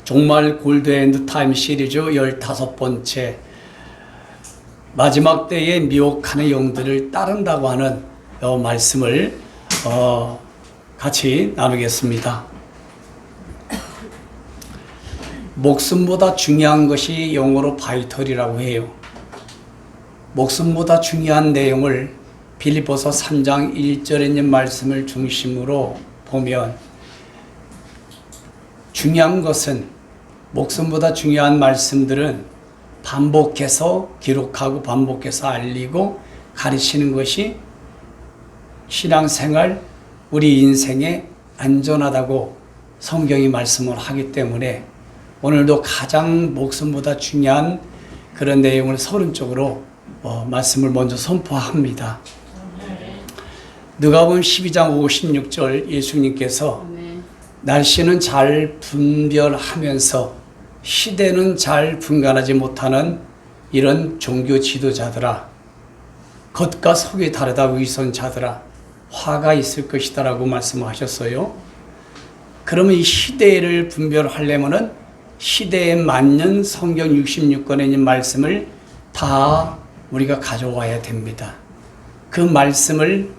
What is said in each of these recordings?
종말 골드엔드 타임 시리즈 15번째 마지막 때에 미혹하는 영들을 따른다고 하는 말씀을 같이 나누겠습니다. 목숨보다 중요한 것이 영어로 바이털이라고 해요. 목숨보다 중요한 내용을 빌립보서 3장 1절에 있는 말씀을 중심으로 보면 중요한 것은 목숨보다 중요한 말씀들은 반복해서 기록하고 반복해서 알리고 가르치는 것이 신앙생활, 우리 인생에 안전하다고 성경이 말씀을 하기 때문에 오늘도 가장 목숨보다 중요한 그런 내용을 서론적으로 말씀을 먼저 선포합니다. 누가복음 12장 56절 예수님께서 날씨는 잘 분별하면서 시대는 잘 분간하지 못하는 이런 종교 지도자들아, 겉과 속이 다르다 위선자들아, 화가 있을 것이다 라고 말씀하셨어요. 그러면 이 시대를 분별하려면 시대에 맞는 성경 66권에 있는 말씀을 다 우리가 가져와야 됩니다. 그 말씀을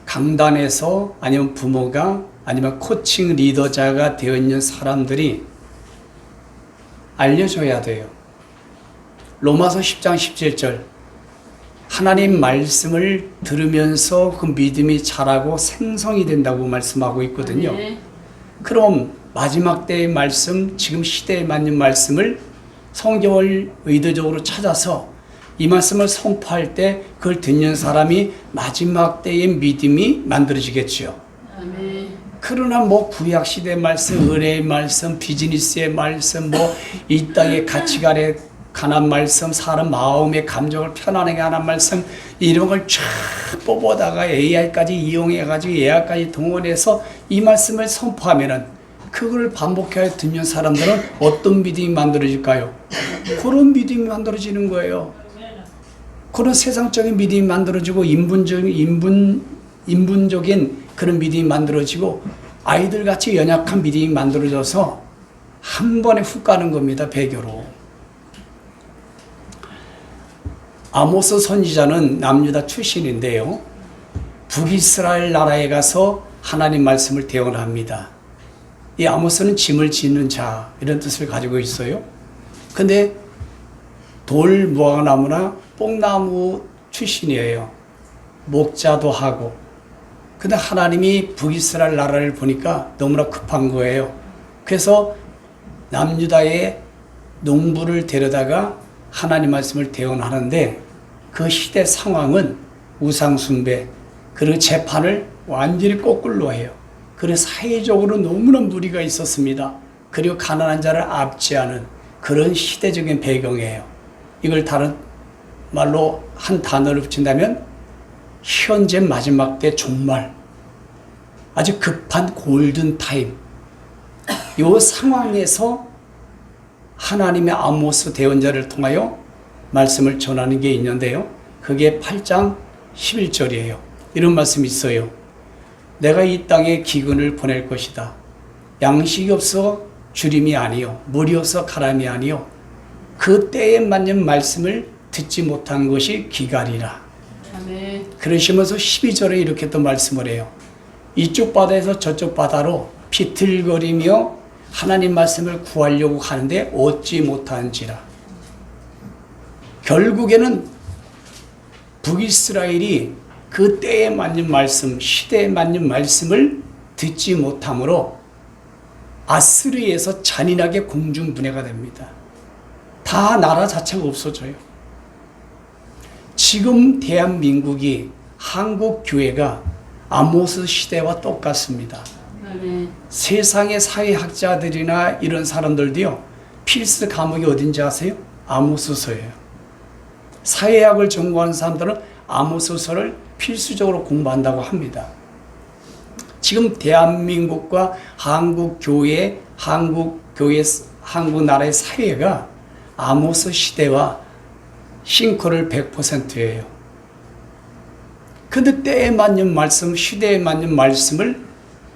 강단에서 아니면 부모가 아니면 코칭 리더자가 되어 있는 사람들이 알려줘야 돼요. 로마서 10장 17절 하나님 말씀을 들으면서 그 믿음이 자라고 생성이 된다고 말씀하고 있거든요. 그럼 마지막 때의 말씀, 지금 시대에 맞는 말씀을 성경을 의도적으로 찾아서 이 말씀을 선포할 때 그걸 듣는 사람이 마지막 때의 믿음이 만들어지겠죠. 그러나 구약 시대의 말씀, 은혜의 말씀, 비즈니스의 말씀, 이 땅의 가치관에 관한 말씀, 사람 마음의 감정을 편안하게 하는 말씀, 이런 걸 쫙 뽑아다가 AI까지 이용해가지고 AI까지 동원해서 이 말씀을 선포하면은 그걸 반복해야 듣는 사람들은 어떤 믿음이 만들어질까요? 그런 믿음이 만들어지는 거예요. 그런 세상적인 믿음이 만들어지고 인분적인 그런 믿음이 만들어지고 아이들같이 연약한 믿음이 만들어져서 한 번에 훅 가는 겁니다. 배교로. 아모스 선지자는 남유다 출신인데요. 북이스라엘 나라에 가서 하나님 말씀을 대언합니다. 이 아모스는 짐을 짓는 자 이런 뜻을 가지고 있어요. 근데 돌 무화과나무나 뽕나무 출신이에요. 목자도 하고. 근데 하나님이 북이스라엘 나라를 보니까 너무나 급한 거예요. 그래서 남유다의 농부를 데려다가 하나님 말씀을 대언하는데 그 시대 상황은 우상숭배, 그리고 재판을 완전히 거꾸로 해요. 그래서 사회적으로 너무나 무리가 있었습니다. 그리고 가난한 자를 압제하는 그런 시대적인 배경이에요. 이걸 다른 말로 한 단어를 붙인다면 현재 마지막 때 종말, 아주 급한 골든타임, 이 상황에서 하나님의 아모스 대언자를 통하여 말씀을 전하는 게 있는데요. 그게 8장 11절이에요. 이런 말씀이 있어요. 내가 이 땅에 기근을 보낼 것이다. 양식이 없어 주림이 아니요, 물이 없어 가람이 아니요, 그 때에 맞는 말씀을 듣지 못한 것이 기갈이라. 아멘. 그러시면서 12절에 이렇게 또 말씀을 해요. 이쪽 바다에서 저쪽 바다로 비틀거리며 하나님 말씀을 구하려고 하는데 얻지 못한지라. 결국에는 북이스라엘이 그 때에 맞는 말씀, 시대에 맞는 말씀을 듣지 못함으로 아스리에서 잔인하게 공중분해가 됩니다. 다 나라 자체가 없어져요. 지금 대한민국이 한국 교회가 아모스 시대와 똑같습니다. 세상의 사회학자들이나 이런 사람들도요, 필수 과목이 어딘지 아세요? 아모스서예요. 사회학을 전공하는 사람들은 아모스서를 필수적으로 공부한다고 합니다. 지금 대한민국과 한국 나라의 사회가 아모스 시대와 싱크로율 100%예요. 근데 때에 맞는 말씀, 시대에 맞는 말씀을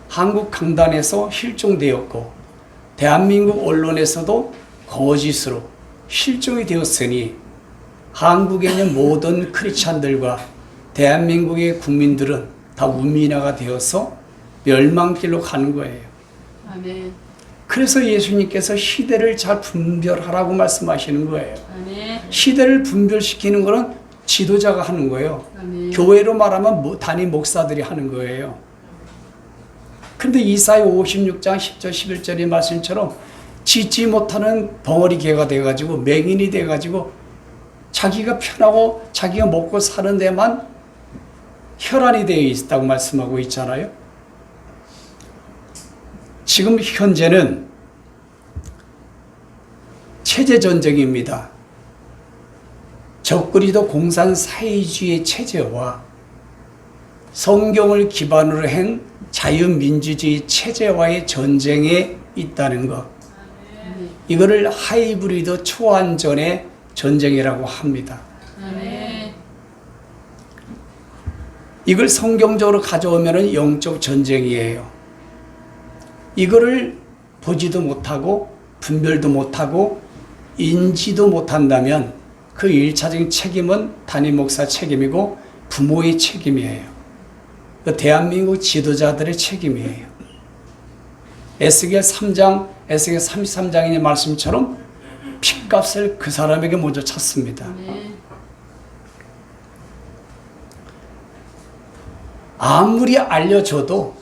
한국 강단에서 실종되었고 대한민국 언론에서도 거짓으로 실종이 되었으니 한국에 있는 모든 크리스찬들과 대한민국의 국민들은 다 운민화가 되어서 멸망길로 가는 거예요. 아멘. 그래서 예수님께서 시대를 잘 분별하라고 말씀하시는 거예요. 아멘. 시대를 분별시키는 것은 지도자가 하는 거예요. 아멘. 교회로 말하면 담임 목사들이 하는 거예요. 그런데 이사야 56장 10절 11절의 말씀처럼 짓지 못하는 벙어리 개가 돼가지고 맹인이 돼가지고 자기가 편하고 자기가 먹고 사는 데만 혈안이 되어 있다고 말씀하고 있잖아요. 지금 현재는 체제전쟁입니다. 적그리도 공산사회주의 체제와 성경을 기반으로 한 자유민주주의 체제와의 전쟁에 있다는 것. 이거를 하이브리드 초안전의 전쟁이라고 합니다. 아멘. 이걸 성경적으로 가져오면 영적 전쟁이에요. 이거를 보지도 못하고 분별도 못하고 인지도 못한다면 그 1차적인 책임은 담임 목사 책임이고 부모의 책임이에요. 그 대한민국 지도자들의 책임이에요. 에스겔 3장, 에스겔 33장의 말씀처럼 핏값을 그 사람에게 먼저 쳤습니다. 아멘. 아무리 알려줘도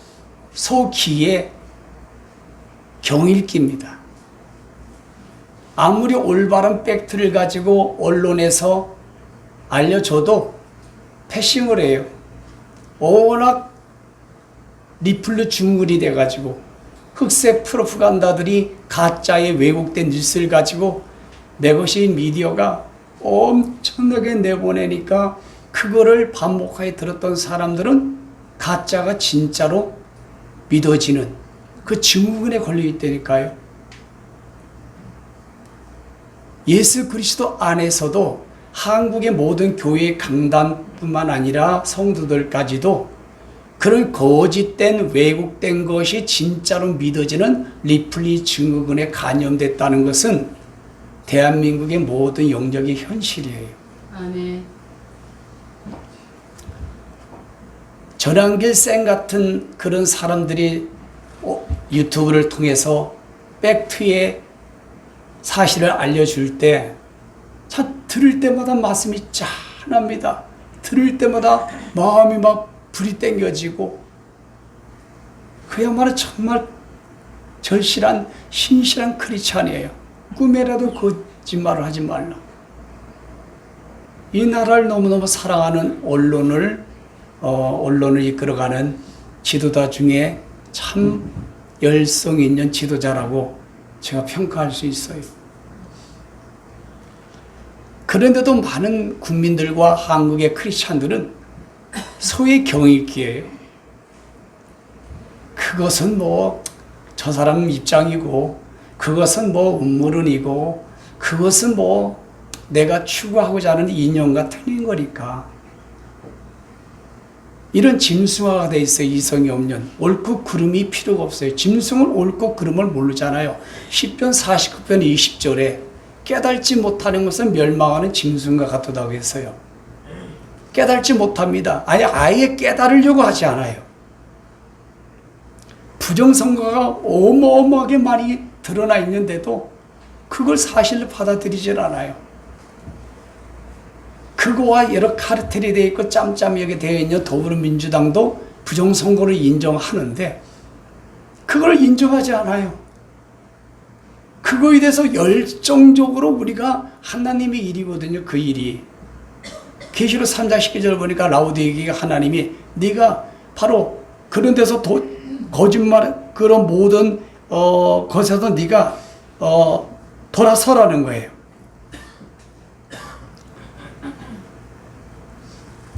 소기에 경일기입니다. 아무리 올바른 팩트를 가지고 언론에서 알려줘도 패싱을 해요. 워낙 리플로 중글이 돼가지고 흑색 프로파간다들이 가짜의 왜곡된 뉴스를 가지고 매거시 미디어가 엄청나게 내보내니까 그거를 반복하게 들었던 사람들은 가짜가 진짜로 믿어지는 그 증후군에 걸려 있다니까요. 예수 그리스도 안에서도 한국의 모든 교회 강단뿐만 아니라 성도들까지도 그런 거짓된 왜곡된 것이 진짜로 믿어지는 리플리 증후군에 감염됐다는 것은 대한민국의 모든 영적인 현실이에요. 아멘. 전한길 쌤 같은 그런 사람들이 유튜브를 통해서 팩트의 사실을 알려줄 때 참 들을 때마다 말씀이 짠합니다. 들을 때마다 마음이 막 불이 땡겨지고 그야말로 정말 절실한 신실한 크리스찬이에요. 꿈에라도 거짓말을 하지 말라. 이 나라를 너무너무 사랑하는 언론을 이끌어가는 지도자 중에 참 열성 있는 지도자라고 제가 평가할 수 있어요. 그런데도 많은 국민들과 한국의 크리스찬들은 소위 경일기예요. 그것은 뭐 저 사람 입장이고 그것은 뭐 음모론이고 그것은 뭐 내가 추구하고자 하는 이념과 틀린 거니까 이런 짐승화가 돼 있어요. 이성이 없는 옳고 그름이 필요가 없어요. 짐승은 옳고 그름을 모르잖아요. 시편 49편 20절에 깨달지 못하는 것은 멸망하는 짐승과 같다고 했어요. 깨달지 못합니다. 아예 깨달으려고 하지 않아요. 부정선거가 어마어마하게 많이 드러나 있는데도 그걸 사실로 받아들이질 않아요. 그거와 여러 카르텔이 되어 있고 짬짬이게 되어 있는 더불어민주당도 부정선거를 인정하는데 그걸 인정하지 않아요. 그거에 대해서 열정적으로 우리가 하나님의 일이거든요. 그 일이. 계시록 3장 12절 보니까 라우디게가 하나님이 네가 바로 그런 데서 거짓말 그런 모든 것에서 네가 돌아서라는 거예요.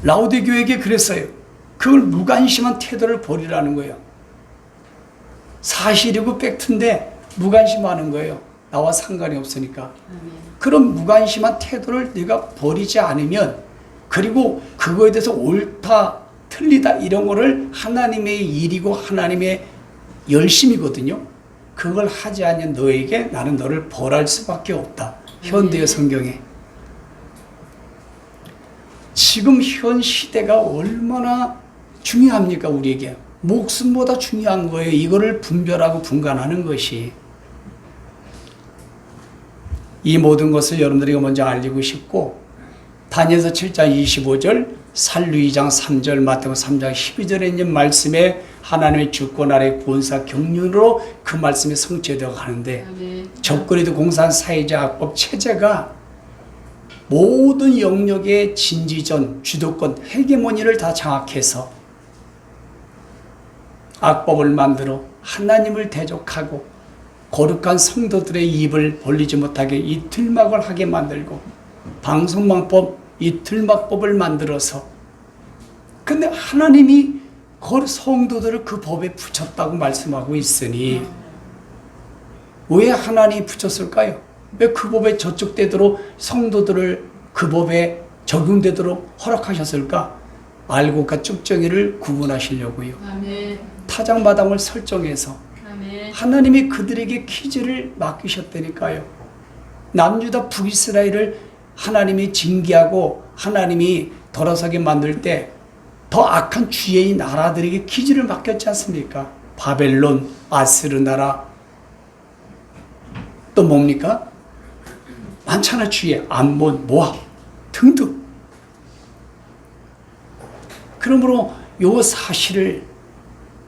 라우디게에게 그랬어요. 그걸 무관심한 태도를 버리라는 거예요. 사실이고 팩트인데 무관심하는 거예요. 나와 상관이 없으니까. 그런 무관심한 태도를 네가 버리지 않으면 그리고 그거에 대해서 옳다 틀리다 이런 거를 하나님의 일이고 하나님의 열심이거든요. 그걸 하지 않는 너에게 나는 너를 벌할 수밖에 없다. 현대의 성경에. 지금 현 시대가 얼마나 중요합니까? 우리에게 목숨보다 중요한 거예요. 이거를 분별하고 분간하는 것이. 이 모든 것을 여러분들에게 먼저 알리고 싶고, 다니엘서 7장 25절, 살루 2장 3절, 마태복음 3장 12절에 있는 말씀에 하나님의 주권 아래 권사 경륜으로 그 말씀이 성취되어 가는데, 적그리도 공산 사회자 악법 체제가 모든 영역의 진지전, 주도권, 헤게모니를 다 장악해서 악법을 만들어 하나님을 대적하고 거룩한 성도들의 입을 벌리지 못하게 이틀막을 하게 만들고, 방송망법 이틀막법을 만들어서, 근데 하나님이 성도들을 그 법에 붙였다고 말씀하고 있으니 왜 하나님이 붙였을까요? 왜 그 법에 저촉되도록 성도들을 그 법에 적용되도록 허락하셨을까? 알곡과 쭉정이를 구분하시려고요. 아멘. 타작마당을 설정해서 아멘. 하나님이 그들에게 퀴즈를 맡기셨다니까요. 남유다 북이스라엘을 하나님이 징계하고 하나님이 돌아서게 만들 때 더 악한 주의 나라들에게 퀴즈를 맡겼지 않습니까? 바벨론, 아스르 나라, 또 뭡니까? 많잖아. 주의 암몬, 모압 등등. 그러므로 요 사실을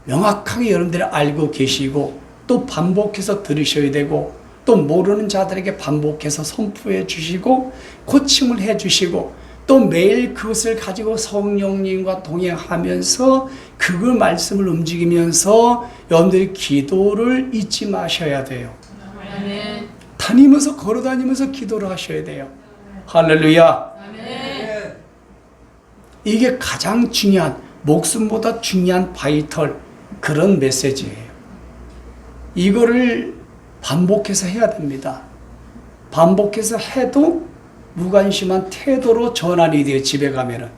명확하게 여러분들이 알고 계시고, 또 반복해서 들으셔야 되고, 또 모르는 자들에게 반복해서 선포해 주시고 고침을 해 주시고, 또 매일 그것을 가지고 성령님과 동행하면서 그 말씀을 움직이면서 여러분들이 기도를 잊지 마셔야 돼요. 아멘. 다니면서, 걸어 다니면서 기도를 하셔야 돼요. 할렐루야. 아멘. 이게 가장 중요한, 목숨보다 중요한 바이털 그런 메시지예요. 이거를 반복해서 해야 됩니다. 반복해서 해도 무관심한 태도로 전환이 돼요. 집에 가면은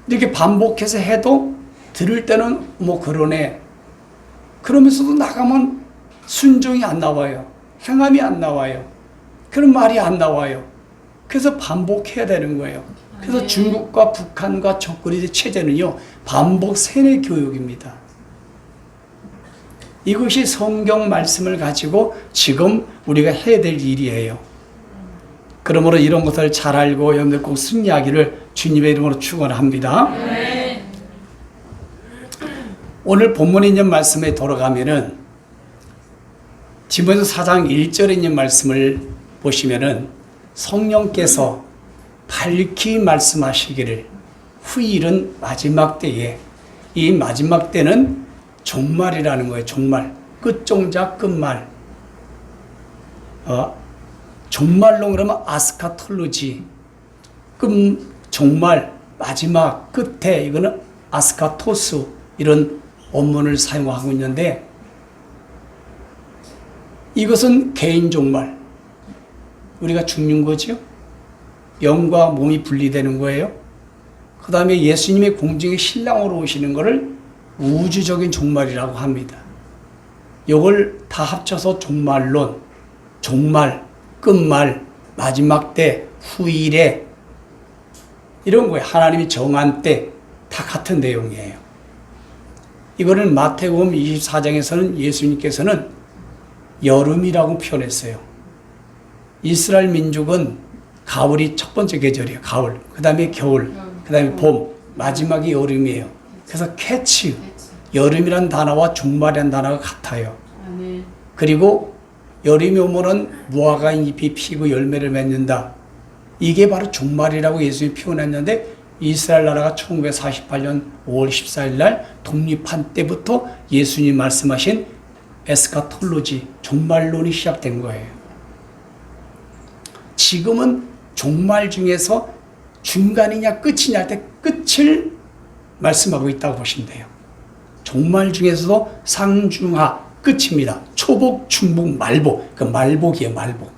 이렇게 반복해서 해도 들을 때는 뭐 그러네, 그러면서도 나가면 순종이 안 나와요. 행함이 안 나와요. 그런 말이 안 나와요. 그래서 반복해야 되는 거예요. 그래서 중국과 북한과 적그리스 체제는요, 반복 세뇌 교육입니다. 이것이 성경 말씀을 가지고 지금 우리가 해야 될 일이에요. 그러므로 이런 것을 잘 알고 여러분들 꼭 승리하기를 주님의 이름으로 축원합니다. 네. 오늘 본문에 있는 말씀에 돌아가면은 디모데서 4장 1절에 있는 말씀을 보시면은 성령께서 밝히 말씀하시기를 후일은 마지막 때에, 이 마지막 때는 종말이라는 거예요. 종말, 끝종자 끝말. 종말론 그러면 아스카톨로지, 종말, 마지막, 끝에, 이거는 아스카토스, 이런 원문을 사용하고 있는데, 이것은 개인 종말, 우리가 죽는 거죠. 영과 몸이 분리되는 거예요. 그 다음에 예수님이 공중의 신랑으로 오시는 것을 우주적인 종말이라고 합니다. 이걸 다 합쳐서 종말론, 종말, 끝말, 마지막 때, 후일에, 이런 거예요. 하나님이 정한 때, 다 같은 내용이에요. 이거를 마태복음 24장에서는 예수님께서는 여름이라고 표현했어요. 이스라엘 민족은 가을이 첫 번째 계절이에요. 가을, 그 다음에 겨울, 그 다음에 봄, 마지막이 여름이에요. 그래서 캐치, 여름이란 단어와 종말이란 단어가 같아요. 아멘. 그리고 여름이 오면은 무화과 잎이 피고 열매를 맺는다. 이게 바로 종말이라고 예수님이 표현했는데, 이스라엘 나라가 1948년 5월 14일 날 독립한 때부터 예수님이 말씀하신 에스카톨로지, 종말론이 시작된 거예요. 지금은 종말 중에서 중간이냐 끝이냐 할 때 끝을 말씀하고 있다고 보시면 돼요. 종말 중에서도 상중하, 끝입니다. 초복, 중복, 말복. 그 말복이에요, 말복.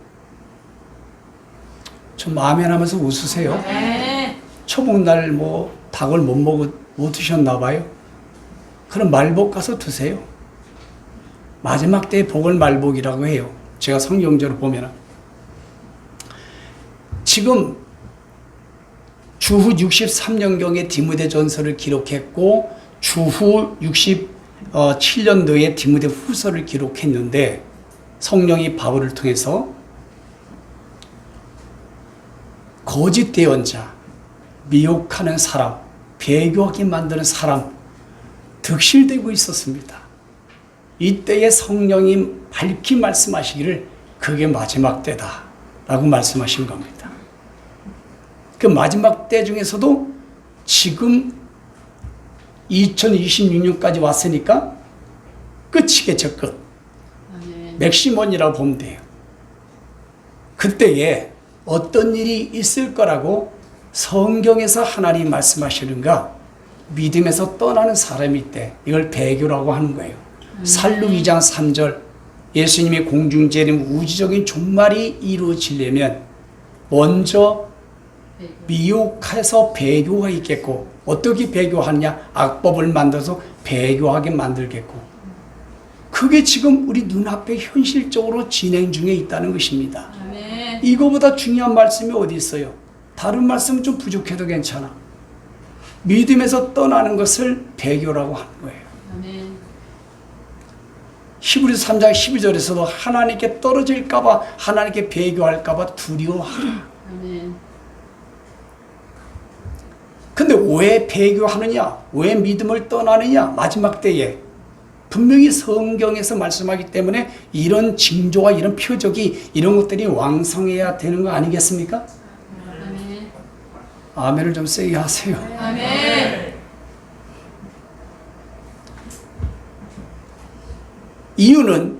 좀 아멘 하면서 웃으세요. 네. 초복날 뭐 닭을 못 드셨나 봐요. 그럼 말복 가서 드세요. 마지막 때의 복을 말복이라고 해요. 제가 성경적으로 보면 지금 주후 63년경에 디모데전서를 기록했고 주후 67년도에 디모데 후서를 기록했는데 성령이 바울을 통해서 거짓 대언자, 미혹하는 사람, 배교하게 만드는 사람 득실되고 있었습니다. 이때에 성령이 밝히 말씀하시기를 그게 마지막 때다 라고 말씀하신 겁니다. 그 마지막 때 중에서도 지금 2026년까지 왔으니까 끝이겠죠. 끝. 맥시멈이라고 보면 돼요. 그때에 어떤 일이 있을 거라고 성경에서 하나님이 말씀하시는가? 믿음에서 떠나는 사람이 있대. 이걸 배교라고 하는 거예요. 살루 2장 3절 예수님이 공중재림 우주적인 종말이 이루어지려면 먼저 미혹해서 배교가 있겠고, 어떻게 배교하느냐? 악법을 만들어서 배교하게 만들겠고, 그게 지금 우리 눈앞에 현실적으로 진행 중에 있다는 것입니다. 아멘. 이거보다 중요한 말씀이 어디 있어요? 다른 말씀은 좀 부족해도 괜찮아. 믿음에서 떠나는 것을 배교라고 하는 거예요. 아멘. 히브리서 3장 12절에서도 하나님께 떨어질까봐, 하나님께 배교할까봐 두려워하라. 아멘. 근데 왜 배교하느냐? 왜 믿음을 떠나느냐? 마지막 때에 분명히 성경에서 말씀하기 때문에 이런 징조와 이런 표적이, 이런 것들이 왕성해야 되는 거 아니겠습니까? 아멘. 아멘을 좀 세게 하세요. 아멘. 이유는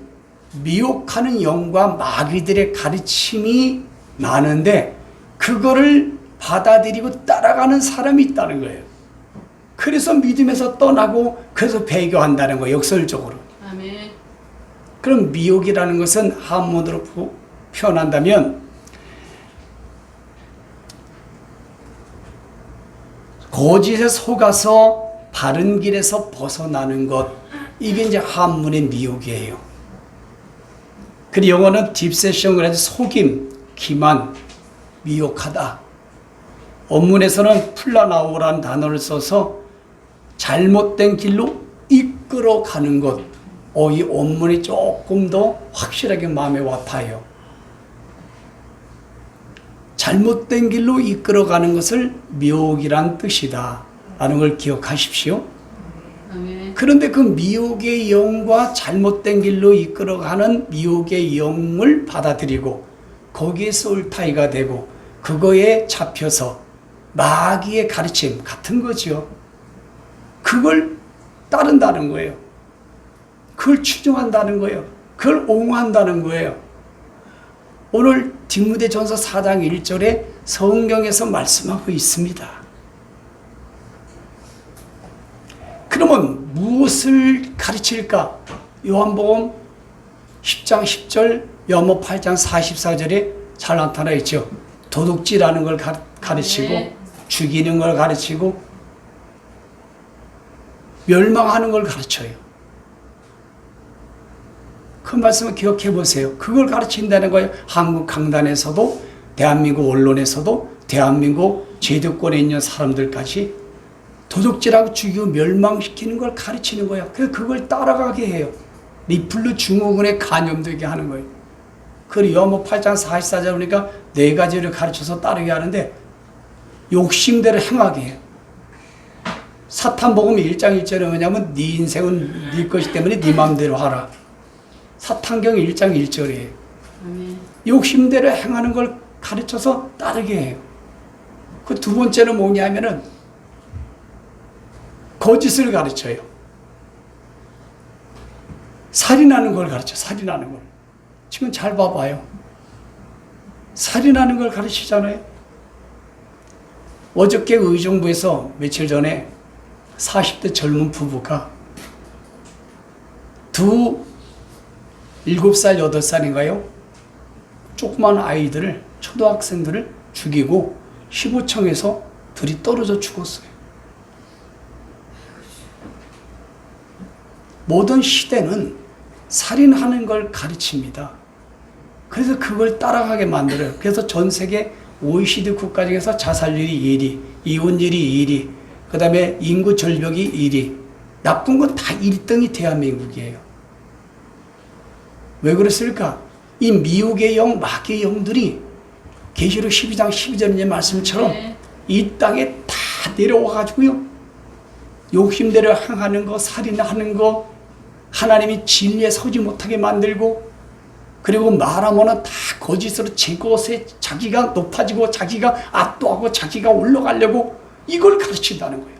미혹하는 영과 마귀들의 가르침이 많은데 그거를 받아들이고 따라가는 사람이 있다는 거예요. 그래서 믿음에서 떠나고 그래서 배교한다는 거예요. 역설적으로. 아멘. 그럼 미혹이라는 것은 한문으로 표현한다면 거짓에 속아서 바른 길에서 벗어나는 것, 이게 이제 한문의 미혹이에요. 그리고 영어는 딥세션, 그래서 속임, 기만, 미혹하다. 원문에서는 플라나오라는 단어를 써서 잘못된 길로 이끌어가는 것. 이 원문이 조금 더 확실하게 마음에 와닿아요. 잘못된 길로 이끌어가는 것을 미혹이란 뜻이다 라는 걸 기억하십시오. 아멘. 그런데 그 미혹의 영과 잘못된 길로 이끌어가는 미혹의 영을 받아들이고 거기에서 옳다이가 되고 그거에 잡혀서 마귀의 가르침 같은 거죠. 그걸 따른다는 거예요. 그걸 추종한다는 거예요. 그걸 옹호한다는 거예요. 오늘 디모데전서 4장 1절에 성경에서 말씀하고 있습니다. 그러면 무엇을 가르칠까? 요한복음 10장 10절, 요한복음 8장 44절에 잘 나타나 있죠. 도둑질하는 걸 가르치고 네. 죽이는 걸 가르치고 멸망하는 걸 가르쳐요. 그 말씀을 기억해 보세요. 그걸 가르친다는 거예요. 한국 강단에서도, 대한민국 언론에서도, 대한민국 제도권에 있는 사람들까지 도둑질하고 죽이고 멸망시키는 걸 가르치는 거야. 그래서 그걸 따라가게 해요. 리플루 증후군에 감염되게 하는 거예요. 그리고 요한복음 8장 44절 보니까 네 가지를 가르쳐서 따르게 하는데 욕심대로 행하게 해요. 사탄복음 1장 1절에 뭐냐면 네 인생은 네 것이기 때문에 네 마음대로 하라. 사탄경 1장 1절이에요. 아멘. 욕심대로 행하는 걸 가르쳐서 따르게 해요. 그 두 번째는 뭐냐면은 거짓을 가르쳐요. 살인하는 걸 가르쳐, 살인하는 걸. 지금 잘 봐봐요. 살인하는 걸 가르치잖아요. 어저께 의정부에서 며칠 전에 40대 젊은 부부가 7살, 8살인가요? 조그만 아이들을, 초등학생들을 죽이고 15층에서 둘이 떨어져 죽었어요. 모든 시대는 살인하는 걸 가르칩니다. 그래서 그걸 따라가게 만들어요. 그래서 전 세계 OECD 국가 중에서 자살률이 1위, 이혼율이 1위, 그 다음에 인구 절벽이 1위. 나쁜 건 다 1등이 대한민국이에요. 왜 그랬을까? 이 미혹의 영, 마귀의 영들이 계시록 12장 12절의 말씀처럼 이 땅에 다 내려와가지고요. 욕심대로 행하는 거, 살인하는 거, 하나님이 진리에 서지 못하게 만들고, 그리고 말하면은 다 거짓으로 제 것에 자기가 높아지고, 자기가 압도하고, 자기가 올라가려고 이걸 가르친다는 거예요.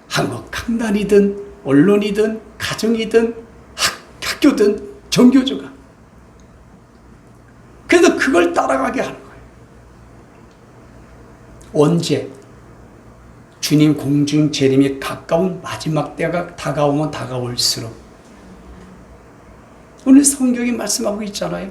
한국 강단이든, 언론이든, 가정이든, 학교든, 정교조가. 그래서 그걸 따라가게 하는 거예요. 언제? 주님 공중 재림이 가까운 마지막 때가 다가오면 다가올수록. 오늘 성경이 말씀하고 있잖아요.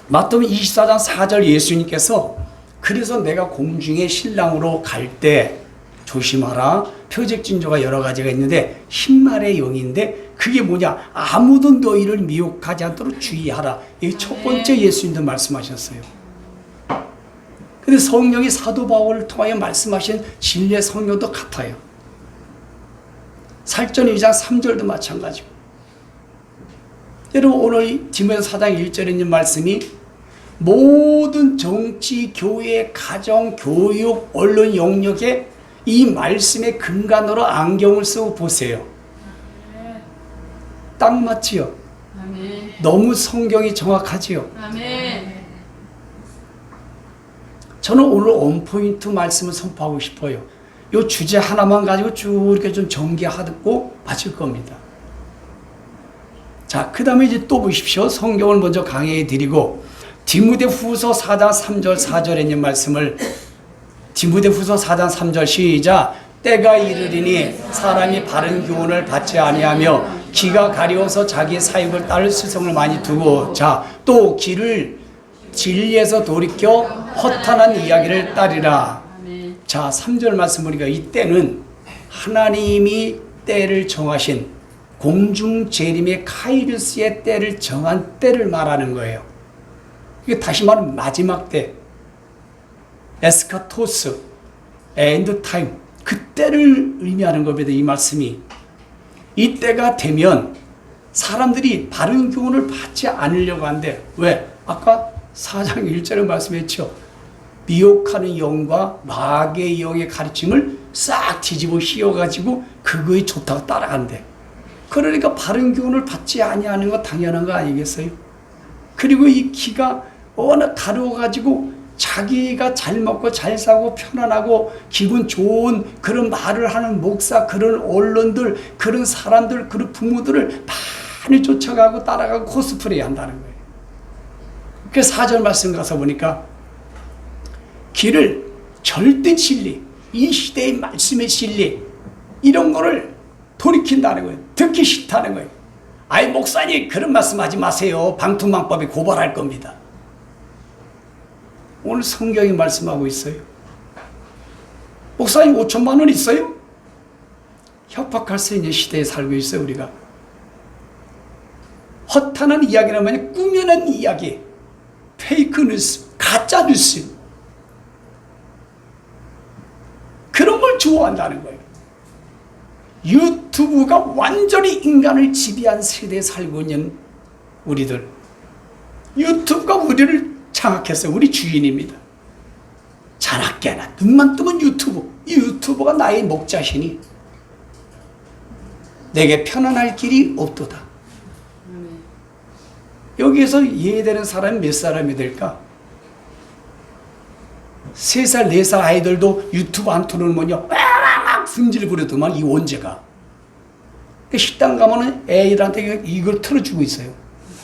마태복음 24장 4절 예수님께서 그래서 내가 공중의 신랑으로 갈 때 조심하라. 표적징조가 여러 가지가 있는데 흰말의 영인데 그게 뭐냐? 아무도 너희를 미혹하지 않도록 주의하라. 이게 첫 번째 예수님도 말씀하셨어요. 근데 성령이 사도 바울을 통하여 말씀하신 진리의 성령도 같아요. 살전 2장 3절도 마찬가지고. 여러분 오늘 디모데 4장 1절에 있는 말씀이 모든 정치, 교회, 가정, 교육, 언론 영역에 이 말씀의 근간으로 안경을 쓰고 보세요. 딱 맞지요? 아멘. 너무 성경이 정확하지요? 아멘. 저는 오늘 원포인트 말씀을 선포하고 싶어요. 이 주제 하나만 가지고 쭉 이렇게 좀 전개하고 마칠 겁니다. 자, 그 다음에 이제 또 보십시오. 성경을 먼저 강의해 드리고, 디모데후서 4장 3절 4절에 있는 말씀을 디모데후서 4장 3절 시작. 때가 이르리니 사람이 바른 교훈을 받지 아니하며 기가 가려워서 자기 사육을 따를 스승을 많이 두고, 자, 또 길을 진리에서 돌이켜 허탄한 이야기를 따르라. 아멘. 자, 3절 말씀 보니까 이 때는 하나님이 때를 정하신 공중 재림의 카이루스의 때를 정한 때를 말하는 거예요. 이게 다시 말하면 마지막 때, 에스카토스, 엔드 타임, 그 때를 의미하는 겁니다. 이 말씀이. 이 때가 되면 사람들이 바른 교훈을 받지 않으려고 한대. 왜? 아까 4장 1절에 말씀했죠. 미혹하는 영과 마귀의 영의 가르침을 싹 뒤집어 씌워가지고 그거에 좋다고 따라간대. 그러니까 바른 교훈을 받지 아니하는 거 당연한 거 아니겠어요? 그리고 이 기가 워낙 가려워가지고 자기가 잘 먹고 잘 사고 편안하고 기분 좋은 그런 말을 하는 목사, 그런 언론들, 그런 사람들, 그런 부모들을 많이 쫓아가고 따라가고 코스프레 한다는 거예요. 그래서 4절 말씀 가서 보니까 길을 절대 진리, 이 시대의 말씀의 진리, 이런 거를 돌이킨다는 거예요. 듣기 싫다는 거예요. 아이 목사님 그런 말씀하지 마세요. 방통망법에 고발할 겁니다. 오늘 성경이 말씀하고 있어요. 목사님 5천만 원 있어요? 협박할 수 있는 시대에 살고 있어요. 우리가 허탄한 이야기라면 꾸며낸 이야기, 페이크 뉴스, 가짜 뉴스, 그런 걸 좋아한다는 거예요. 유튜브가 완전히 인간을 지배한 세대에 살고 있는 우리들, 유튜브가 우리를 장악했어요. 우리 주인입니다. 자나깨나 눈만 뜨면 유튜브, 이 유튜브가 나의 목자시니 내게 편안할 길이 없도다. 여기에서 이해되는 사람이 몇 사람이 될까? 3살, 4살 아이들도 유튜브 안 틀어놓으면요 승질 부려도만 이 언제가. 식당 가면은 애들한테 이걸 틀어주고 있어요.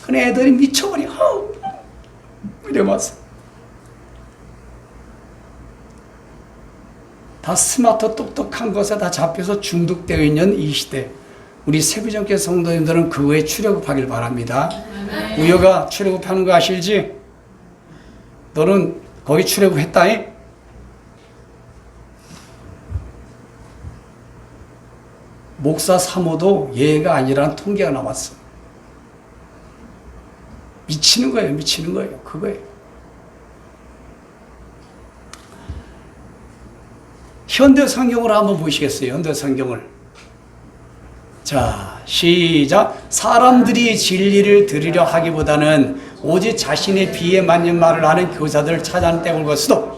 근데 애들이 미쳐버려. 이래봤어. 다 스마트 똑똑한 것에 다 잡혀서 중독되어 있는 이 시대. 우리 세부정교 성도님들은 그거에 출애굽하길 바랍니다. 우여가 출애굽하는 거 아실지? 너는 거기 출애굽했다잉? 목사 3호도 얘가 아니라는 통계가 나왔어. 미치는 거예요. 미치는 거예요. 그거예요. 현대 성경을 한번 보시겠어요? 현대 성경을. 자, 시작. 사람들이 진리를 들으려 하기보다는 오직 자신의 비에 맞는 말을 하는 교사들을 찾아내는 때가 올 것이도,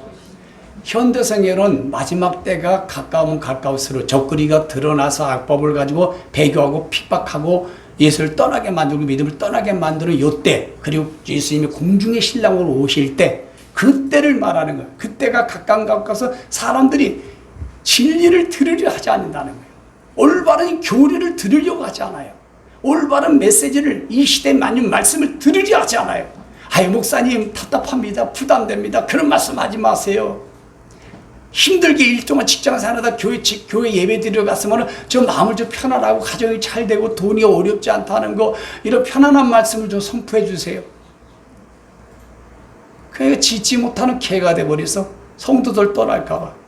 현대 성경은 마지막 때가 가까우면 가까울수록 적그리가 드러나서 악법을 가지고 배교하고 핍박하고 예수를 떠나게 만들고 믿음을 떠나게 만드는 요때, 그리고 예수님이 공중의 신랑으로 오실 때, 그때를 말하는 거예요. 그때가 가까워서 사람들이 진리를 들으려 하지 않는다는 거예요. 올바른 교리를 들으려고 하지 않아요. 올바른 메시지를, 이 시대에 맞는 말씀을 들으려 하지 않아요. 아유, 목사님 답답합니다, 부담됩니다, 그런 말씀 하지 마세요. 힘들게 일 동안 직장 생활하다 교회 예배 드리러 갔으면 좀 마음을 좀 편안하고 가정이 잘 되고 돈이 어렵지 않다는 거, 이런 편안한 말씀을 좀 선포해 주세요. 그러니까 짓지 못하는 개가 돼버려서 성도들 떠날까봐.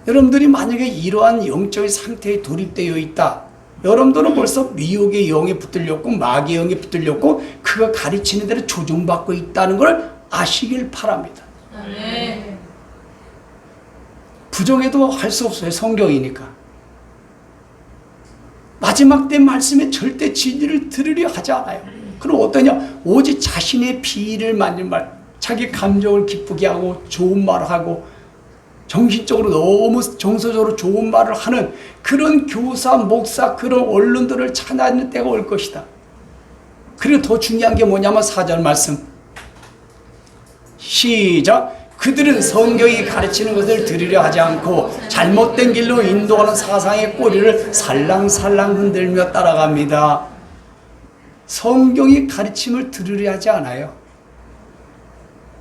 여러분들이 만약에 이러한 영적인 상태에 돌입되어 있다, 여러분들은 벌써 미혹의 영에 붙들렸고 마귀의 영에 붙들렸고 그가 가르치는 대로 조종받고 있다는 걸 아시길 바랍니다. 아멘. 부정해도 할 수 없어요. 성경이니까. 마지막 때 말씀에 절대 진리를 들으려 하지 않아요. 그럼 어떠냐? 오직 자신의 비위를 맞는 말, 자기 감정을 기쁘게 하고 좋은 말을 하고 정신적으로 너무 정서적으로 좋은 말을 하는 그런 교사, 목사, 그런 언론들을 찾아내는 때가 올 것이다. 그리고 더 중요한 게 뭐냐면 4절 말씀. 시작. 그들은 성경이 가르치는 것을 들으려 하지 않고 잘못된 길로 인도하는 사상의 꼬리를 살랑살랑 흔들며 따라갑니다. 성경이 가르침을 들으려 하지 않아요.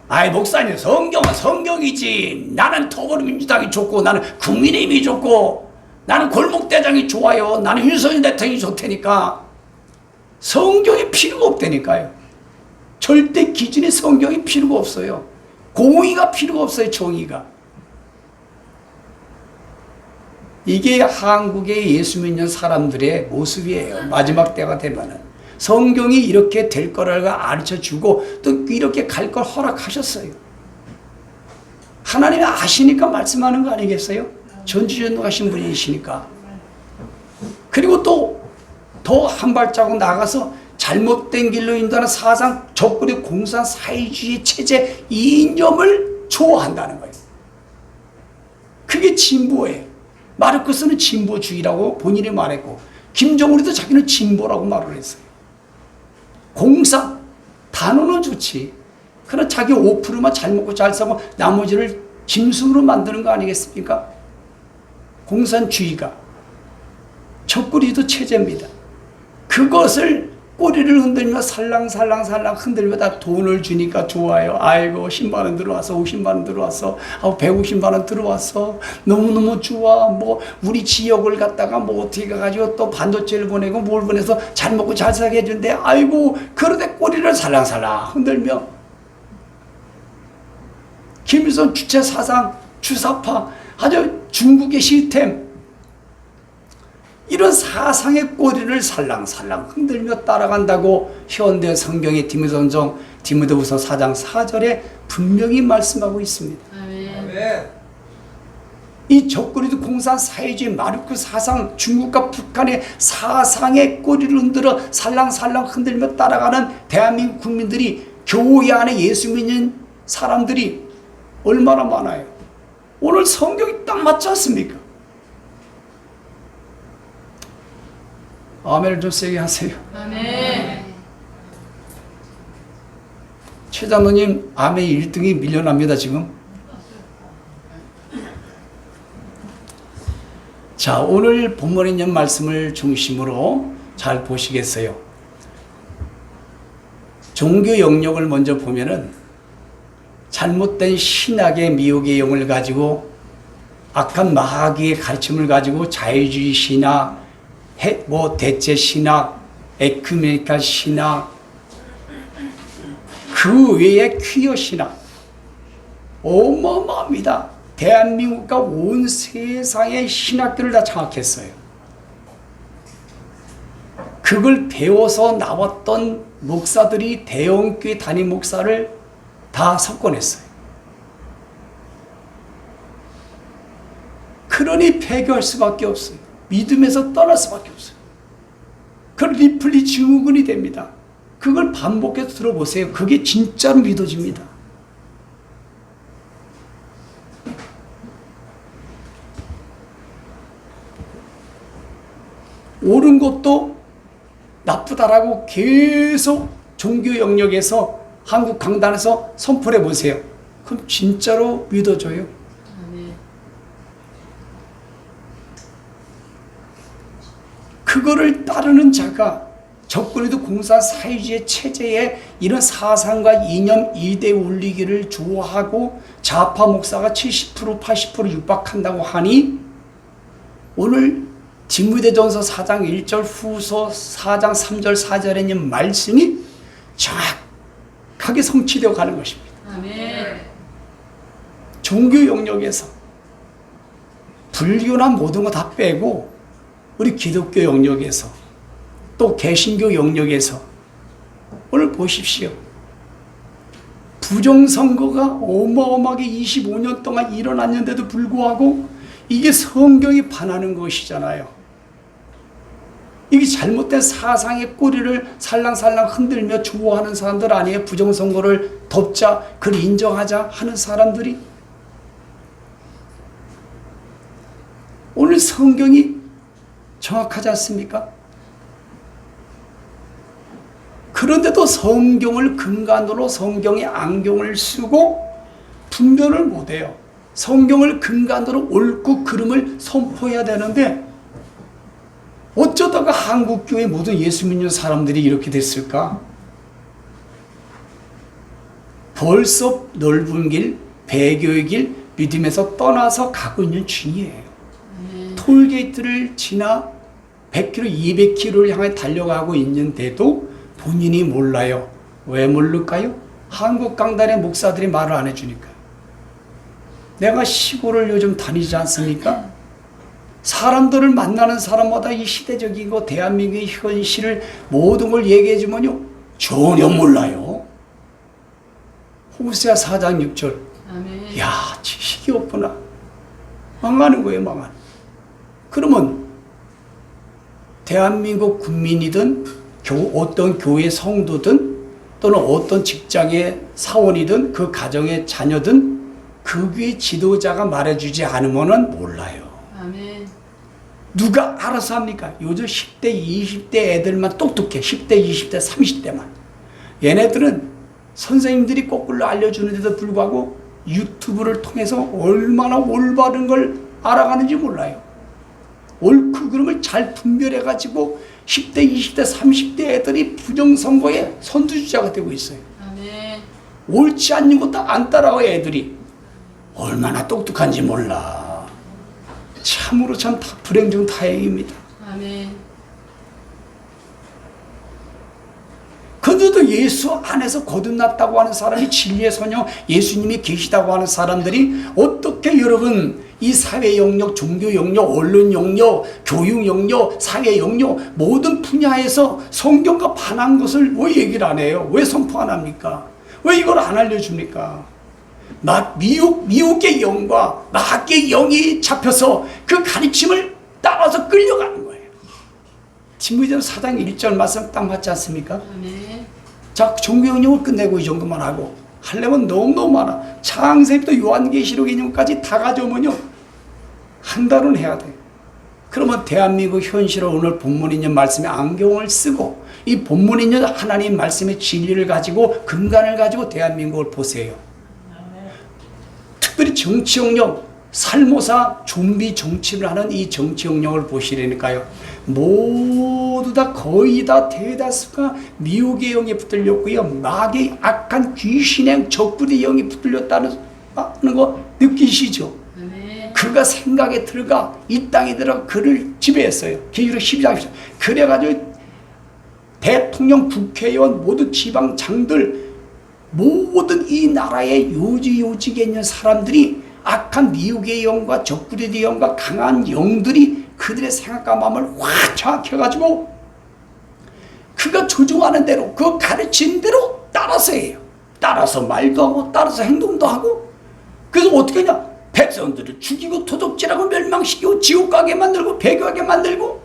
아이, 목사님, 성경은 성경이지. 나는 더불어민주당이 좋고, 나는 국민의힘이 좋고, 나는 골목대장이 좋아요. 나는 윤석열 대통령이 좋다니까. 성경이 필요가 없다니까요. 절대 기준의 성경이 필요가 없어요. 공의가 필요가 없어요. 정의가. 이게 한국의 예수 믿는 사람들의 모습이에요. 마지막 때가 되면은. 성경이 이렇게 될 거라고 가르쳐주고 또 이렇게 갈 걸 허락하셨어요. 하나님이 아시니까 말씀하는 거 아니겠어요? 전지전능하신 분이시니까. 그리고 또 더 한 발자국 나가서 잘못된 길로 인도하는 사상, 적그리 공산 사회주의 체제 이념을 좋아한다는 거예요. 그게 진보예요. 마르크스는 진보주의라고 본인이 말했고, 김정은이도 자기는 진보라고 말을 했어요. 공산, 단어는 좋지. 그러나 자기 5%만 잘 먹고 잘 사고 나머지를 짐승으로 만드는 거 아니겠습니까? 공산주의가 적그리도 체제입니다. 그것을 꼬리를 흔들며 살랑살랑 흔들며 다 돈을 주니까 좋아요. 아이고, 10만 원 들어왔어, 50만 원 들어왔어, 150만 원 들어왔어, 너무너무 좋아. 뭐 우리 지역을 갖다가 뭐 어떻게 가가지고 또 반도체를 보내고 뭘 보내서 잘 먹고 잘 살게 해준대. 아이고, 그러대 꼬리를 살랑살랑 흔들며 김일성 주체 사상, 주사파, 아주 중국의 시스템, 이런 사상의 꼬리를 살랑살랑 흔들며 따라간다고 현대 성경의 디모데후서 4장 4절에 분명히 말씀하고 있습니다. 아멘. 이 적그리도 공산 사회주의 마르크 사상, 중국과 북한의 사상의 꼬리를 흔들어 살랑살랑 흔들며 따라가는 대한민국 국민들이, 교회 안에 예수 믿는 사람들이 얼마나 많아요. 오늘 성경이 딱 맞지 않습니까? 아멘을 좀 세게 하세요. 아멘. 최장로님 아멘 1등이 밀려납니다 지금. 자, 오늘 본문에 있는 말씀을 중심으로 잘 보시겠어요. 종교 영역을 먼저 보면은 잘못된 신학의 미혹의 영을 가지고 악한 마귀의 가르침을 가지고 자유주의 신학, 대체 신학, 에큐메니칼 신학, 그 외에 퀴어 신학 어마어마합니다. 대한민국과 온 세상의 신학교를 다 장악했어요. 그걸 배워서 나왔던 목사들이 대형교회 담임 목사를 다 석권했어요. 그러니 폐교할 수밖에 없어요. 믿음에서 떠날 수밖에 없어요. 그 리플리 증후군이 됩니다. 그걸 반복해서 들어보세요. 그게 진짜로 믿어집니다. 옳은 것도 나쁘다라고 계속 종교 영역에서 한국 강단에서 선포를 해보세요. 그럼 진짜로 믿어져요. 아멘. 그거를 따르는 자가 적군에도 공산 사회주의 체제에 이런 사상과 이념 이대 올리기를 좋아하고 좌파 목사가 70% 80% 육박한다고 하니 오늘 디모데전서 4장 1절 후서 4장 3절 4절에 있는 말씀이 정확하게 성취되어 가는 것입니다. 아멘. 종교 영역에서 불교나 모든 거 다 빼고 우리 기독교 영역에서 또 개신교 영역에서 오늘 보십시오. 부정선거가 어마어마하게 25년 동안 일어났는데도 불구하고 이게 성경이 반하는 것이잖아요. 이게 잘못된 사상의 꼬리를 살랑살랑 흔들며 좋아하는 사람들 아니에요? 부정선거를 덮자, 그걸 인정하자 하는 사람들이. 오늘 성경이 정확하지 않습니까? 그런데도 성경을 근간으로 성경의 안경을 쓰고 분별을 못해요. 성경을 근간으로 옳고 그름을 선포해야 되는데 어쩌다가 한국교회 모든 예수 믿는 사람들이 이렇게 됐을까? 벌써 넓은 길, 배교의 길, 믿음에서 떠나서 가고 있는 중이에요. 톨게이트를 지나 100km, 200km를 향해 달려가고 있는데도 본인이 몰라요. 왜 모를까요? 한국 강단의 목사들이 말을 안 해주니까. 내가 시골을 요즘 다니지 않습니까? 사람들을 만나는 사람마다 이 시대적인 거 대한민국의 현실을 모든 걸 얘기해주면요 전혀 몰라요. 호세아 4장 6절. 아멘. 야, 지식이 없구나. 망하는 거예요, 망하는. 그러면 대한민국 국민이든 어떤 교회 성도든 또는 어떤 직장의 사원이든 그 가정의 자녀든 그 교회 지도자가 말해주지 않으면 몰라요. 아멘. 누가 알아서 합니까? 요즘 10대, 20대 애들만 똑똑해. 10대, 20대, 30대만. 얘네들은 선생님들이 거꾸로 알려주는데도 불구하고 유튜브를 통해서 얼마나 올바른 걸 알아가는지 몰라요. 옳고 그름을 잘 분별해가지고 10대, 20대, 30대 애들이 부정선거의 선두주자가 되고 있어요. 아멘. 옳지 않는 것도 안 따라와 애들이. 얼마나 똑똑한지 몰라. 참으로 참 불행 중 다행입니다. 아멘. 그런데도 예수 안에서 거듭났다고 하는 사람이 진리의 선영 예수님이 계시다고 하는 사람들이 어떻게 여러분 이 사회 영역, 종교 영역, 언론 영역, 교육 영역, 사회 영역 모든 분야에서 성경과 반한 것을 왜 얘기를 안 해요? 왜 선포 안 합니까? 왜 이걸 안 알려줍니까? 미혹의 영과 마귀의 영이 잡혀서 그 가르침을 따라서 끌려가는 거예요. 디모데전서 4장 1절 말씀 딱 맞지 않습니까? 아멘. 자, 종교 영역을 끝내고 이 정도만 하고 하려면 너무너무 많아. 창세기부터 요한계시록 개념까지 다 가져오면요 한 달은 해야 돼. 그러면 대한민국 현실을 오늘 본문 있는 말씀에 안경을 쓰고 이 본문 있는 하나님 말씀의 진리를 가지고 근간을 가지고 대한민국을 보세요. 특별히 정치 영역, 살모사 좀비 정치를 하는 이 정치 영역을 보시라니까요. 모두 다 거의 다 대다수가 미혹의 영이 붙들렸고요. 마귀의 악한 귀신의 적그리 영이 붙들렸다는 거 느끼시죠? 아멘. 그가 생각에 들어가 이 땅에 들어가 그를 지배했어요. 계시록 12장 12절. 그래가지고 대통령, 국회의원, 모든 지방장들 모든 이 나라의 요직에 있는 사람들이 악한 미혹의 영과 적그리의 영과 강한 영들이 그들의 생각과 마음을 확 장악해가지고 그가 조종하는 대로 그 가르친 대로 따라서 해요. 따라서 말도 하고 따라서 행동도 하고. 그래서 어떻게 하냐, 백성들을 죽이고 도둑질하고 멸망시키고 지옥 가게 만들고 배교하게 만들고,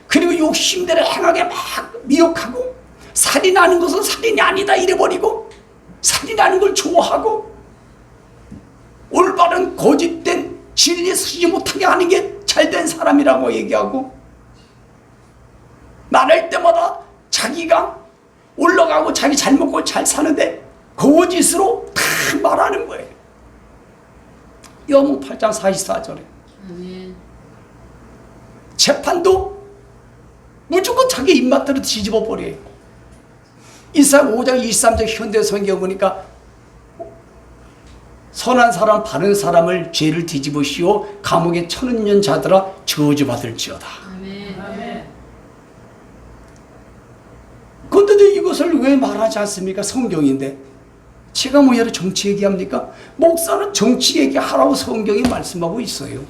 그리고 욕심대로 행하게 막 미혹하고, 살인하는 것은 살인이 아니다 이래버리고, 살인하는 걸 좋아하고, 올바른 거짓된 진리에 서지 못하게 하는 게 잘된 사람이라고 얘기하고, 말할 때마다 자기가 올라가고 자기 잘 먹고 잘 사는데 거짓으로 다 말하는 거예요. 요한복음 8장 44절에 재판도 무조건 자기 입맛대로 뒤집어 버려요. 이사야 5장 23절 현대 성경 보니까 선한 사람 바른 사람을 죄를 뒤집으시오 감옥에 쳐넣는 자들아 저주받을지어다. 그런데 이것을 왜 말하지 않습니까? 성경인데. 제가 뭐 여러 정치 얘기합니까? 목사는 정치 얘기하라고 성경이 말씀하고 있어요.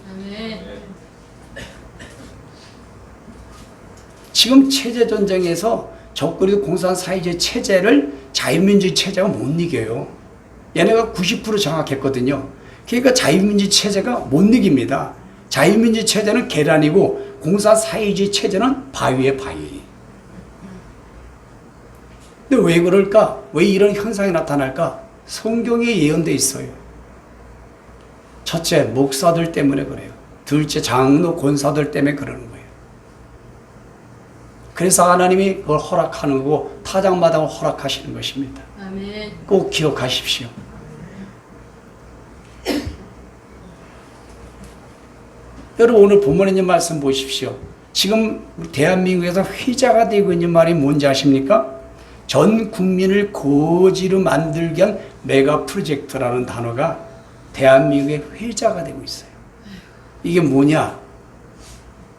지금 체제전쟁에서 적그리고 공산 사회주의 체제를 자유민주주의 체제가 못 이겨요. 얘네가 90% 장악했거든요. 그러니까 자유민주주의 체제가 못 이깁니다. 자유민주주의 체제는 계란이고 공산 사회주의 체제는 바위에 바위. 근데 왜 그럴까? 왜 이런 현상이 나타날까? 성경에 예언되어 있어요. 첫째, 목사들 때문에 그래요. 둘째, 장로 권사들 때문에 그러는 거예요. 그래서 하나님이 그걸 허락하는 거고 타작마당을 허락하시는 것입니다. 꼭 기억하십시오. 여러분 오늘 본문에 있는 말씀 보십시오. 지금 대한민국에서 회자가 되고 있는 말이 뭔지 아십니까? 전 국민을 거지로 만들기 위한 메가 프로젝트라는 단어가 대한민국의 회자가 되고 있어요. 이게 뭐냐?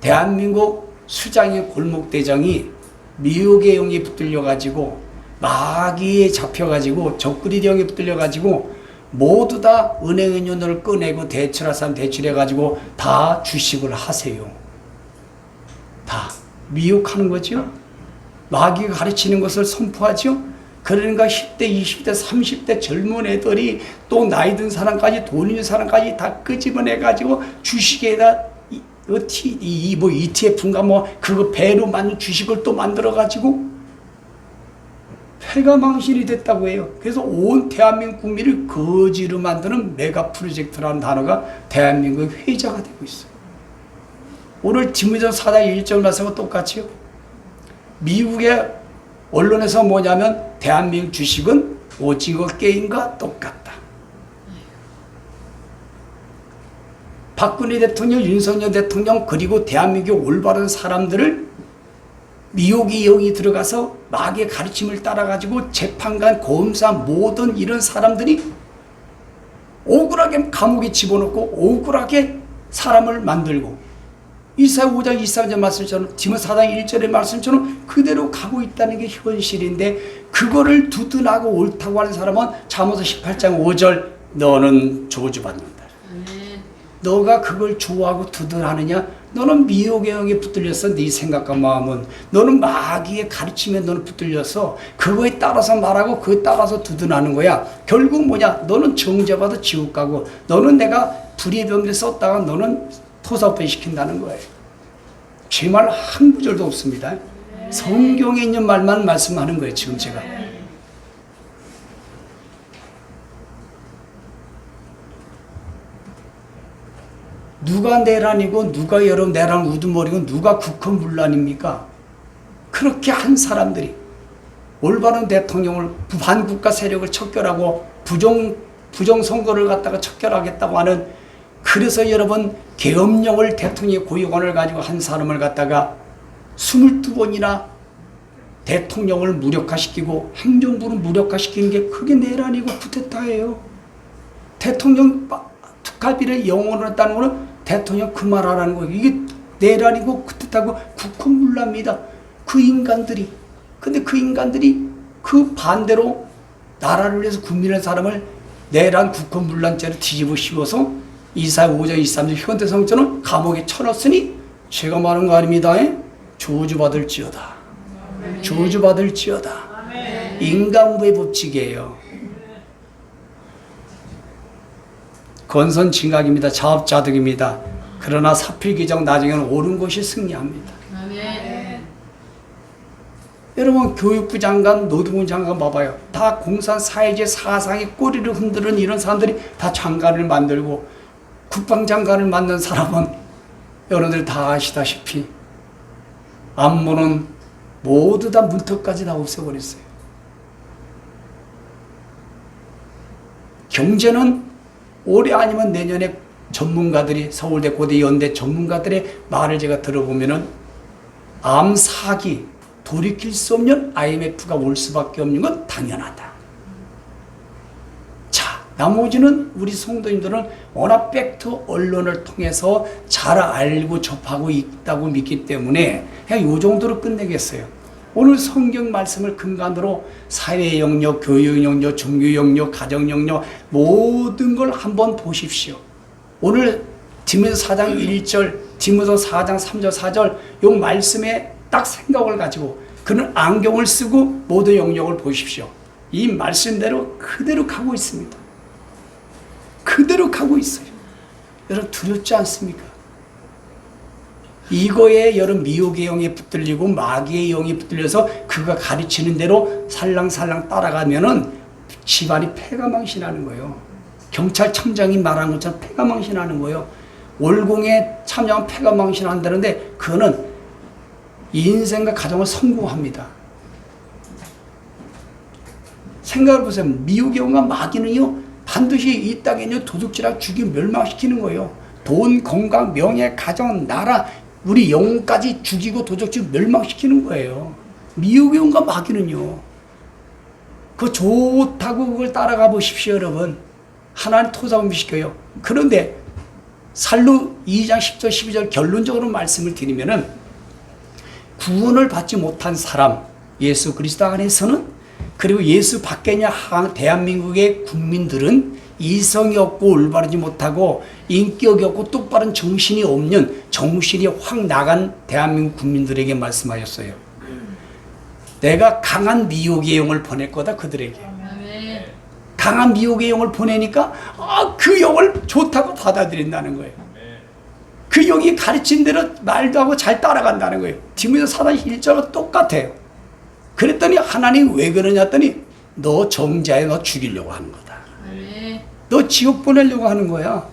대한민국 수장의 골목대장이 미혹의 영이 붙들려가지고 마귀에 잡혀가지고 적그리 영에 붙들려가지고 모두 다 은행의 연을 꺼내고 대출할 사람 대출해가지고 다 주식을 하세요. 다 미혹하는 거죠. 마귀가 가르치는 것을 선포하죠. 그러니까 10대, 20대, 30대 젊은 애들이 또 나이 든 사람까지 돈 있는 사람까지 다 끄집어내가지고 주식에다 ETF인가 뭐 그거 배로 만든 주식을 또 만들어가지고 폐가망신이 됐다고 해요. 그래서 온 대한민국 국민을 거지로 만드는 메가 프로젝트라는 단어가 대한민국의 회자가 되고 있어요. 오늘 디모데전서 4장 1절 말씀과 똑같이요. 미국의 언론에서 뭐냐면 대한민국 주식은 오징어 게임과 똑같다. 박근혜 대통령, 윤석열 대통령 그리고 대한민국의 올바른 사람들을 미혹의 영이 들어가서 마귀의 가르침을 따라가지고 재판관, 검사 모든 이런 사람들이 억울하게 감옥에 집어넣고 억울하게 사람을 만들고 이사야 5장 23절 말씀처럼 디모데 4장 1절의 말씀처럼 그대로 가고 있다는 게 현실인데 그거를 두둔하고 옳다고 하는 사람은 잠언서 18장 5절 너는 저주받는다. 너가 그걸 좋아하고 두둔하느냐? 너는 미혹의 영에 붙들려서 네 생각과 마음은 너는 마귀의 가르침에 너는 붙들려서 그거에 따라서 말하고 그거에 따라서 두둔하는 거야. 결국 뭐냐? 너는 정죄받아 지옥 가고 너는 내가 불의의 병기를 썼다가 너는 토사포 시킨다는 거예요. 제 말 한 구절도 없습니다. 성경에 있는 말만 말씀하는 거예요. 지금 제가. 누가 내란이고 누가 여러분 내란 우두머리고 누가 국헌문란입니까? 그렇게 한 사람들이 올바른 대통령을 반국가 세력을 척결하고 부정선거를 갖다가 척결하겠다고 하는 그래서 여러분 계엄령을 대통령의 고유권을 가지고 한 사람을 갖다가 22번이나 대통령을 무력화시키고 행정부를 무력화시키는 게 그게 내란이고 쿠데타예요. 대통령 특활비를 영원으로 했다는 거는 대통령 그만하라는 거예요. 이게 내란이고 쿠데타고 국헌문란입니다. 그 인간들이. 근데 그 인간들이 그 반대로 나라를 위해서 국민의 사람을 내란 국헌문란죄로 뒤집어 씌워서 이사야 5장 23절 현대성처는 감옥에 쳐넣었으니 제가 말한 거 아닙니다. 저주받을지어다. 저주받을지어다. 인간부의 법칙이에요. 건선징악입니다. 자업자득입니다. 그러나 사필기정 나중에는 옳은 것이 승리합니다. 아멘. 여러분 교육부 장관, 노동부 장관 봐봐요. 다 공산 사회주의 사상의 꼬리를 흔드는 이런 사람들이 다 장관을 만들고 국방장관을 만든 사람은 여러분들 다 아시다시피 안보는 모두 다 문턱까지 다 없애버렸어요. 경제는 올해 아니면 내년에 전문가들이 서울대, 고대, 연대 전문가들의 말을 제가 들어보면은 암 사기 돌이킬 수 없는 IMF가 올 수밖에 없는 건 당연하다. 자, 나머지는 우리 성도님들은 워낙 팩트 언론을 통해서 잘 알고 접하고 있다고 믿기 때문에 그냥 이 정도로 끝내겠어요. 오늘 성경 말씀을 근간으로 사회 영역, 교육 영역, 종교 영역, 가정 영역 모든 걸 한번 보십시오. 오늘 디모데 4장 1절, 디모데 4장 3절, 4절 이 말씀에 딱 생각을 가지고 그는 안경을 쓰고 모든 영역을 보십시오. 이 말씀대로 그대로 가고 있습니다. 그대로 가고 있어요. 여러분 두렵지 않습니까? 이거에 여러분 미혹의 영이 붙들리고 마귀의 영이 붙들려서 그가 가르치는 대로 살랑살랑 따라가면은 집안이 패가망신하는 거예요. 경찰청장이 말한 것처럼 패가망신하는 거예요. 월공에 참여한 패가망신한다는데 그거는 인생과 가정을 성공합니다. 생각을 보세요. 미혹의 영과 마귀는요 반드시 이 땅에 도둑질하고 죽이고 멸망시키는 거예요. 돈, 건강, 명예, 가정, 나라 우리 영혼까지 죽이고 도둑질 멸망시키는 거예요. 미혹의 영과 마귀는요. 그거 좋다고 그걸 따라가 보십시오, 여러분. 하나님 토사음시켜요. 그런데 살로 2장 10절 12절 결론적으로 말씀을 드리면은 구원을 받지 못한 사람 예수 그리스도 안에서는 그리고 예수 밖에냐 대한민국의 국민들은 이성이 없고 올바르지 못하고 인격이 없고 똑바른 정신이 없는 정신이 확 나간 대한민국 국민들에게 말씀하셨어요. 내가 강한 미혹의 영을 보낼 거다 그들에게. 아멘. 강한 미혹의 영을 보내니까 그 영을 좋다고 받아들인다는 거예요. 그 영이 가르친 대로 말도 하고 잘 따라간다는 거예요. 디모데 4장 1절과 똑같아요. 그랬더니 하나님 왜 그러냐 했더니 너 정자에 너 죽이려고 하는 거다. 아멘. 너 지옥 보내려고 하는 거야.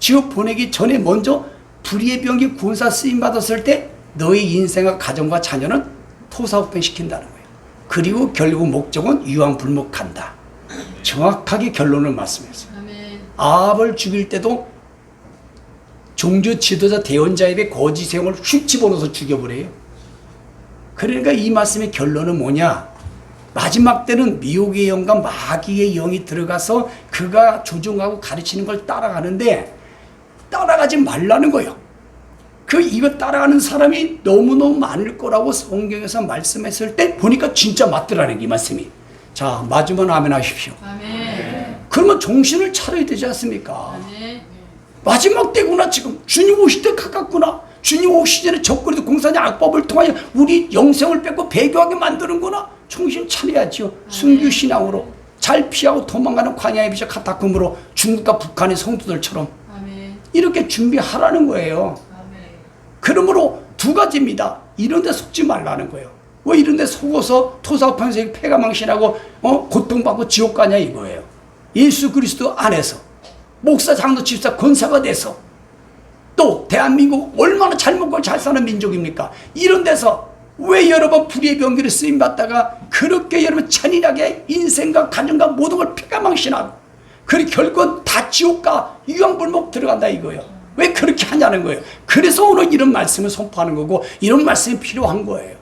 지옥 보내기 전에 먼저 불의의 병기 구원사 쓰임 받았을 때 너의 인생과 가정과 자녀는 토사우팽 시킨다는 거예요. 그리고 결국 목적은 유황불목한다. 정확하게 결론을 말씀했어요. 아멘. 아합을 죽일 때도 종주 지도자 대원자입의 거짓 영을 휙 집어넣어서 죽여버려요. 그러니까 이 말씀의 결론은 뭐냐? 마지막 때는 미혹의 영과 마귀의 영이 들어가서 그가 조종하고 가르치는 걸 따라가는데 따라가지 말라는 거예요. 이거 따라가는 사람이 너무너무 많을 거라고 성경에서 말씀했을 때 보니까 진짜 맞더라는 이 말씀이. 자, 맞으면 아멘 하십시오. 아멘. 그러면 정신을 차려야 되지 않습니까? 아멘. 마지막 때구나. 지금 주님 오실 때 가깝구나. 주님 오시기 전에 적그리도 공산의 악법을 통하여 우리 영생을 뺏고 배교하게 만드는구나. 정신 차려야지요. 순교신앙으로 잘 피하고 도망가는 광야의 비자 카타콤으로 중국과 북한의 성도들처럼 아멘. 이렇게 준비하라는 거예요. 아멘. 그러므로 두 가지입니다. 이런 데 속지 말라는 거예요. 왜 이런 데 속어서 토사판생 폐가망신하고 고통받고 지옥 가냐 이거예요. 예수 그리스도 안에서 목사, 장로, 집사, 권사가 돼서 또 대한민국 얼마나 잘 먹고 잘 사는 민족입니까? 이런 데서 왜 여러분 불의의 병기를 쓰임받다가 그렇게 여러분 잔인하게 인생과 가정과 모든 걸 폐가망신하고 그리고 결국은 다 지옥과 유황불목 들어간다 이거예요. 왜 그렇게 하냐는 거예요. 그래서 오늘 이런 말씀을 선포하는 거고 이런 말씀이 필요한 거예요.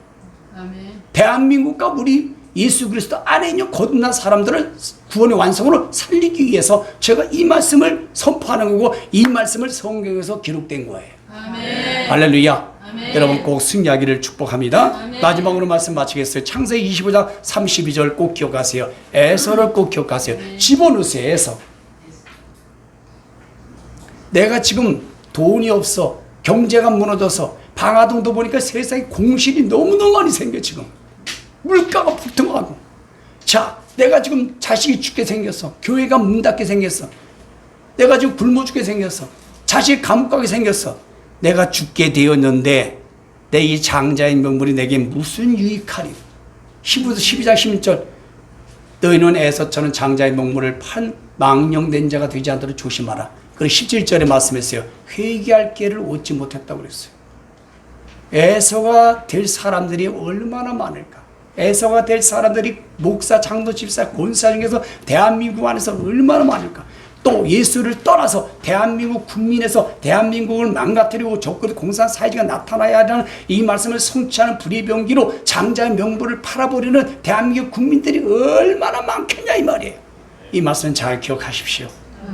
아멘. 대한민국과 우리 예수 그리스도 안에 있는 거듭난 사람들을 구원의 완성으로 살리기 위해서 제가 이 말씀을 선포하는 거고 이 말씀을 성경에서 기록된 거예요. 아멘. 할렐루야. 아멘. 여러분 꼭 승리하기를 축복합니다. 아멘. 마지막으로 말씀 마치겠어요. 창세기 25장 32절 꼭 기억하세요. 에서를 꼭 기억하세요. 집어넣으세요. 에서. 내가 지금 돈이 없어. 경제가 무너져서 방화동도 보니까 세상에 공실이 너무너무 많이 생겨 지금. 물가가 폭등하고. 자, 내가 지금 자식이 죽게 생겼어. 교회가 문 닫게 생겼어. 내가 지금 굶어 죽게 생겼어. 자식이 감옥 가게 생겼어. 내가 죽게 되었는데 내 이 장자의 명분이 내게 무슨 유익하리. 히브리서 12장 16절 너희는 에서처럼 장자의 명분을 판 망령된 자가 되지 않도록 조심하라. 그리고 17절에 말씀했어요. 회개할 기회를 얻지 못했다고 그랬어요. 에서가 될 사람들이 얼마나 많을까. 에서가 될 사람들이 목사, 장로, 집사, 권사 중에서 대한민국 안에서 얼마나 많을까. 또 예수를 떠나서 대한민국 국민에서 대한민국을 망가뜨리고 적그리 공산 사회주의가 나타나야 하는 이 말씀을 성취하는 불의병기로 장자의 명분을 팔아버리는 대한민국 국민들이 얼마나 많겠냐 이 말이에요. 이 말씀은 잘 기억하십시오.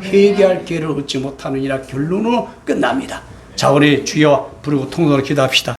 회개할 기회를 얻지 못하느니라 결론으로 끝납니다. 자, 우리 주여 부르고 통성으로 기도합시다.